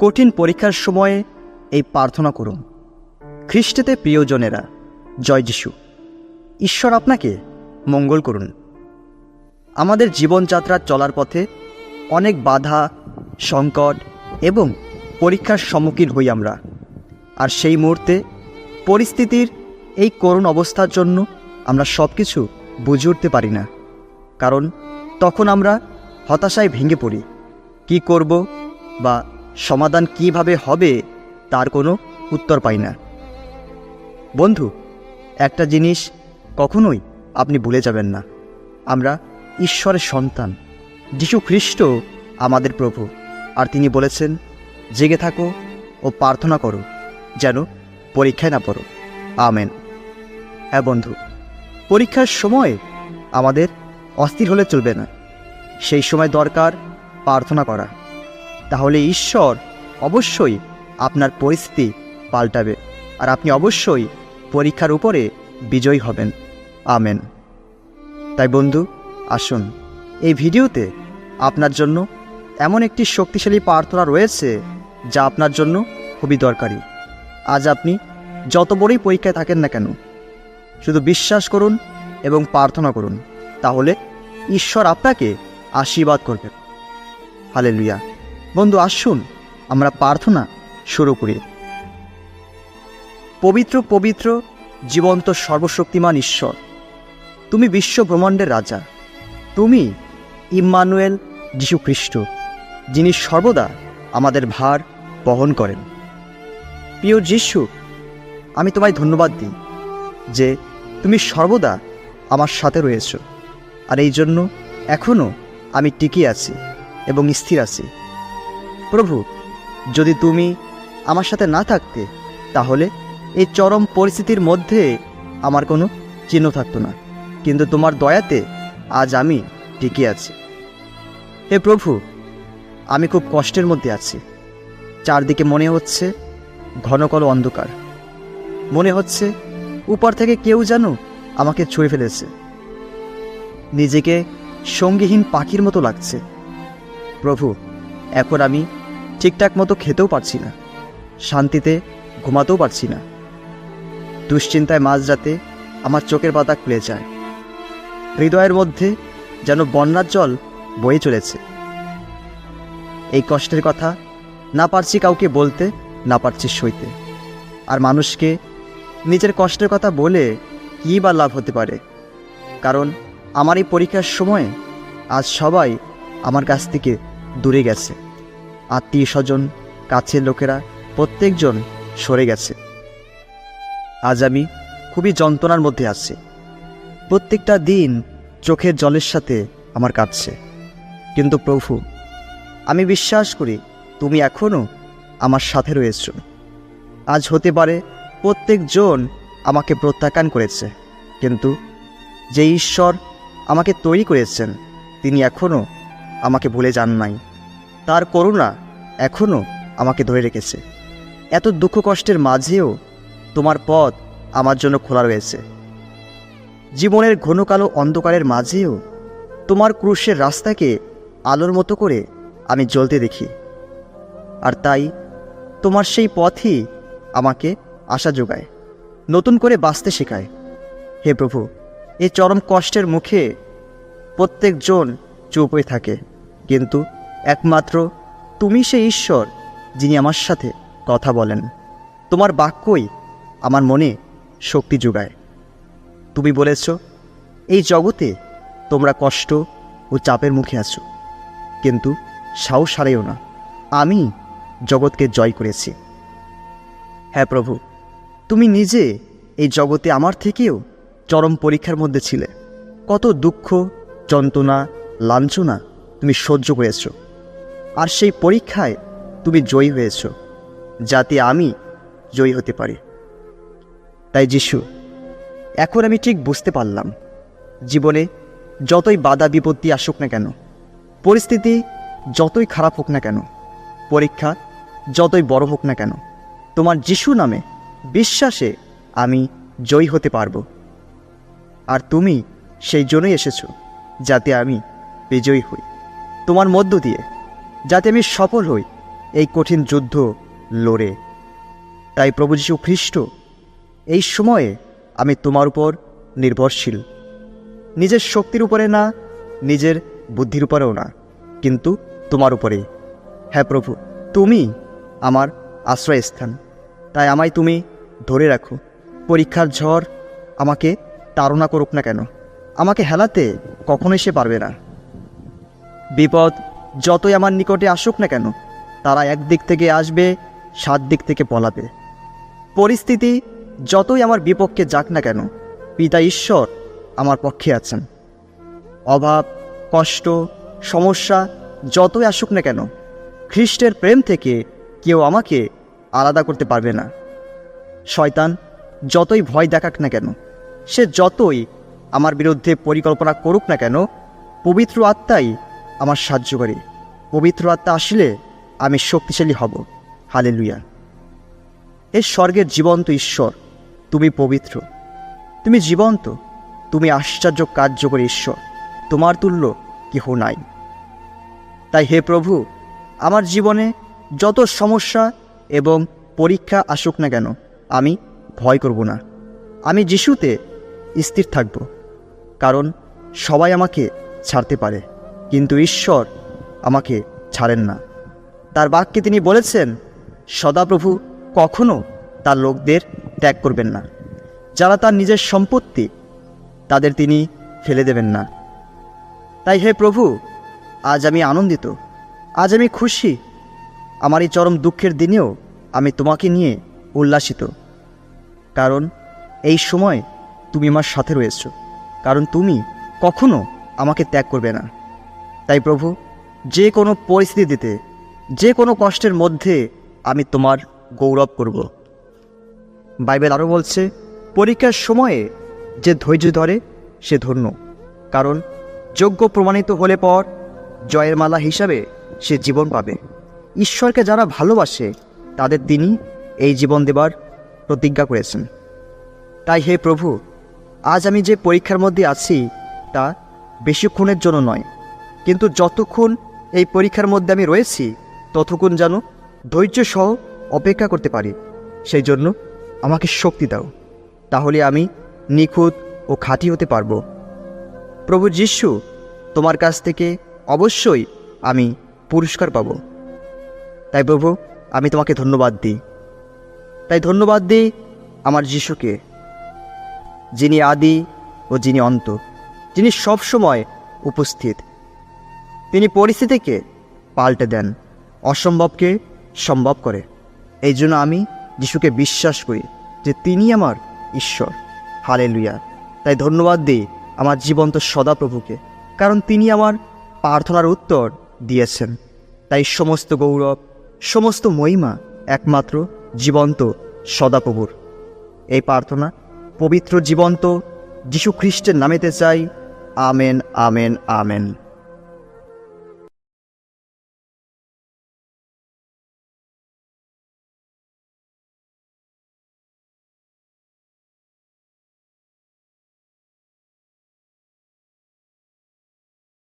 কঠিন পরীক্ষার সময়ে এই প্রার্থনা করুন। খ্রিস্টেতে প্রিয়জনেরা, জয় যিশু। ঈশ্বর আপনাকে মঙ্গল করুন। আমাদের জীবনযাত্রা চলার পথে অনেক বাধা, সংকট এবং পরীক্ষার সম্মুখীন হই আমরা। আর সেই মুহূর্তে পরিস্থিতির এই করুণ অবস্থার জন্য আমরা সব কিছু বুঝে উঠতে পারি না, কারণ তখন আমরা হতাশায় ভেঙে পড়ি। কি করব বা সমাধান কিভাবে হবে তার কোনো উত্তর পাই না। বন্ধু, একটা জিনিস কখনোই আপনি ভুলে যাবেন না, আমরা ঈশ্বরের সন্তান। যিশু খ্রিস্ট আমাদের প্রভু, আর তিনি বলেছেন, জেগে থাকো ও প্রার্থনা করো যেন পরীক্ষায় না পড়ো। আমেন। হ্যাঁ বন্ধু, পরীক্ষার সময় আমাদের অস্থির হলে চলবে না। সেই সময় দরকার প্রার্থনা করা। তাহলে ঈশ্বর অবশ্যই আপনার পরিস্থিতি পাল্টাবে, আর আপনি অবশ্যই পরীক্ষার উপরে বিজয়ী হবেন। আমেন। তাই বন্ধু, আসুন, এই ভিডিওতে আপনার জন্য এমন একটি শক্তিশালী প্রার্থনা রয়েছে যা আপনার জন্য খুবই দরকারি। আজ আপনি যত বড়ই পরীক্ষায় থাকেন না কেন, শুধু বিশ্বাস করুন এবং প্রার্থনা করুন, তাহলে ঈশ্বর আপনাকে আশীর্বাদ করবেন। হালেলুয়া। বন্ধু, আসুন আমরা প্রার্থনা শুরু করি। পবিত্র পবিত্র জীবন্ত সর্বশক্তিমান ঈশ্বর, তুমি বিশ্ব ব্রহ্মাণ্ডের রাজা। তুমি ইম্মানুয়েল, যিশু খ্রিস্ট, যিনি সর্বদা আমাদের ভার বহন করেন। প্রিয় যিশু, আমি তোমায় ধন্যবাদ দিই যে তুমি সর্বদা আমার সাথে রয়েছ, আর এই জন্য এখনও আমি টিকে আছি এবং স্থির আছি। প্রভু, যদি তুমি আমার সাথে না থাকতে, তাহলে এই চরম পরিস্থিতির মধ্যে আমার কোনো চিহ্ন থাকতো না, কিন্তু তোমার দয়াতে আজ আমি টিকে আছি। হে প্রভু, আমি খুব কষ্টের মধ্যে আছি। চারদিকে মনে হচ্ছে ঘন কালো অন্ধকার। মনে হচ্ছে উপর থেকে কেউ যেন আমাকে ছুঁয়ে ফেলেছে। নিজেকে সঙ্গীহীন পাখির মতো লাগছে। প্রভু, এখন আমি ঠিকঠাক মতো খেতেও পারছি না, শান্তিতে ঘুমাতেও পারছি না। দুশ্চিন্তায় মাঝরাতে আমার চোখের পাতা খুলে যায়। হৃদয়ের মধ্যে যেন বন্যার জল বয়ে চলেছে। এই কষ্টের কথা না পারছি কাউকে বলতে, না পারছি সইতে। আর মানুষকে নিজের কষ্টের কথা বলে কী বা লাভ হতে পারে? কারণ আমার এই পরীক্ষার সময়ে আজ সবাই আমার কাছ থেকে দূরে গেছে। আত্মীয় স্বজন, কাছের লোকেরা প্রত্যেকজন সরে গেছে। আজ আমি খুবই যন্ত্রণার মধ্যে আছি। প্রত্যেকটা দিন চোখের জলের সাথে আমার কাটছে। কিন্তু প্রভু, আমি বিশ্বাস করি তুমি এখনও আমার সাথে রয়েছ। আজ হতে পারে প্রত্যেকজন আমাকে প্রত্যাখ্যান করেছে, কিন্তু যে ঈশ্বর আমাকে তৈরি করেছেন তিনি এখনও আমাকে ভুলে যান নাই। তার করুণা এখনও আমাকে ধরে রেখেছে। এত দুঃখ কষ্টের মাঝেও তোমার পথ আমার জন্য খোলা রয়েছে। জীবনের ঘন কালো অন্ধকারের মাঝেও তোমার ক্রুশের রাস্তাকে আলোর মতো করে আমি জ্বলতে দেখি। আর তাই তোমার সেই পথই আমাকে আশা যোগায়, নতুন করে বাঁচতে শেখায়। হে প্রভু, এই চরম কষ্টের মুখে প্রত্যেকজন চুপ হয়ে থাকে, কিন্তু একমাত্র তুমি সেই ঈশ্বর যিনি আমার সাথে কথা বলেন। তোমার বাক্যই আমার মনে শক্তি যোগায়। তুমি বলেছ, এই জগতে তোমরা কষ্ট ও চাপের মুখে আছো, কিন্তু সাহস হারাইও না, আমি জগৎকে জয় করেছি। হ্যাঁ প্রভু, তুমি নিজে এই জগতে আমার থেকেও চরম পরীক্ষার মধ্যে ছিলে। কত দুঃখ, যন্ত্রণা, লাঞ্ছনা তুমি সহ্য করেছ, আর সেই পরীক্ষায় তুমি জয়ী হয়েছ, যাতে আমি জয়ী হতে পারি। তাই যিশু, এখন আমি ঠিক বুঝতে পারলাম, জীবনে যতই বাধা বিপত্তি আসুক না কেন, পরিস্থিতি যতই খারাপ হোক না কেন, পরীক্ষা যতই বড় হোক না কেন, তোমার যিশু নামে বিশ্বাসে আমি জয়ী হতে পারবো। আর তুমি সেই জন্যই এসেছো, যাতে আমি বিজয়ী হই। তোমার মধ্য দিয়ে যাতে আমি সফল হই, এই কঠিন যুদ্ধ লড়ে। তাই প্রভু যীশু খ্রিস্ট, এই সময়ে আমি তোমার উপর নির্ভরশীল, নিজের শক্তির উপরে না, নিজের বুদ্ধির উপরেও না, কিন্তু তোমার উপরেই। হ্যাঁ প্রভু, তুমি আমার আশ্রয়স্থান, তাই আমায় তুমি ধরে রাখো। পরীক্ষার ঝড় আমাকে তাড়না করুক না কেন, আমাকে হেলাতে কখনোই সে পারবে না। বিপদ যতই আমার নিকটে আসুক না কেন, তারা একদিক থেকে আসবে, 7 দিক থেকে পলাবে। পরিস্থিতি যতই আমার বিপক্ষে যাক না কেন, পিতা ঈশ্বর আমার পক্ষে আছেন। অভাব, কষ্ট, সমস্যা যতই আসুক না কেন, খ্রিস্টের প্রেম থেকে কেউ আমাকে আলাদা করতে পারবে না। শয়তান যতই ভয় দেখাক না কেন, সে যতই আমার বিরুদ্ধে পরিকল্পনা করুক না কেন, পবিত্র আত্মাই আমার সাহায্য করে। পবিত্র আত্মা আসলে আমি শক্তিশালী হব। হালেলুয়া। এ স্বর্গের জীবন্ত ঈশ্বর, তুমি পবিত্র, তুমি জীবন্ত, তুমি আশ্চর্য কার্যকরী ঈশ্বর, তোমার তুল্য কেহ নাই। তাই হে প্রভু, আমার জীবনে যত সমস্যা এবং পরীক্ষা আসুক না কেন, আমি ভয় করব না। আমি যিশুতে স্থির থাকব, কারণ সবাই আমাকে ছাড়তে পারে, কিন্তু ঈশ্বর আমাকে ছাড়েন না। তার বাক্যে তিনি বলেছেন, সদাপ্রভু কখনো তার লোকদের ত্যাগ করবেন না। যারা তার নিজের সম্পত্তি, তাদের তিনি ফেলে দেবেন না। তাই হে প্রভু, আজ আমি আনন্দিত, আজ আমি খুশি। আমার এই চরম দুঃখের দিনেও আমি তোমাকে নিয়ে উল্লাসিত, কারণ এই সময় তুমি আমার সাথে রয়েছ, কারণ তুমি কখনো আমাকে ত্যাগ করবে না। তাই প্রভু, যে কোনো পরিস্থিতিতে, যে কোনো কষ্টের মধ্যে আমি তোমার গৌরব করব। বাইবেল আরও বলছে, পরীক্ষার সময়ে যে ধৈর্য ধরে সে ধন্য, কারণ যোগ্য প্রমাণিত হলে পর জয়ের মালা হিসাবে সে জীবন পাবে। ঈশ্বরকে যারা ভালোবাসে তাদের তিনি এই জীবন দেবার প্রতিজ্ঞা করেছেন। তাই হে প্রভু, আজ আমি যে পরীক্ষার মধ্যে আছি তা বেশিক্ষণের জন্য নয়, কিন্তু যতক্ষণ এই পরীক্ষার মধ্যে আমি রয়েছি ততক্ষণ যেন ধৈর্য সহ অপেক্ষা করতে পারি। সেই জন্য আমাকে শক্তি দাও, তাহলে আমি নিখুঁত ও খাঁটি হতে পারব। প্রভু যিশু, তোমার কাছ থেকে অবশ্যই আমি পুরস্কার পাব। তাই প্রভু, আমি তোমাকে ধন্যবাদ দিই। তাই ধন্যবাদ দিই আমার যিশুকে, যিনি আদি ও যিনি অন্ত, যিনি সবসময় উপস্থিত। তিনি পরিস্থিতিকে পাল্টে দেন, অসম্ভবকে সম্ভব করে। এই জন্য আমি যিশুকে বিশ্বাস করি যে তিনি আমার ঈশ্বর। হালেলুয়া। তাই ধন্যবাদ দিই আমার জীবন্ত সদাপ্রভুকে, কারণ তিনি আমার প্রার্থনার উত্তর দিয়েছেন। তাই সমস্ত গৌরব, সমস্ত মহিমা একমাত্র জীবন্ত সদাপ্রভুর। এই প্রার্থনা পবিত্র জীবন্ত যীশু খ্রিস্টের নামেতে চাই। Amen, amen, amen.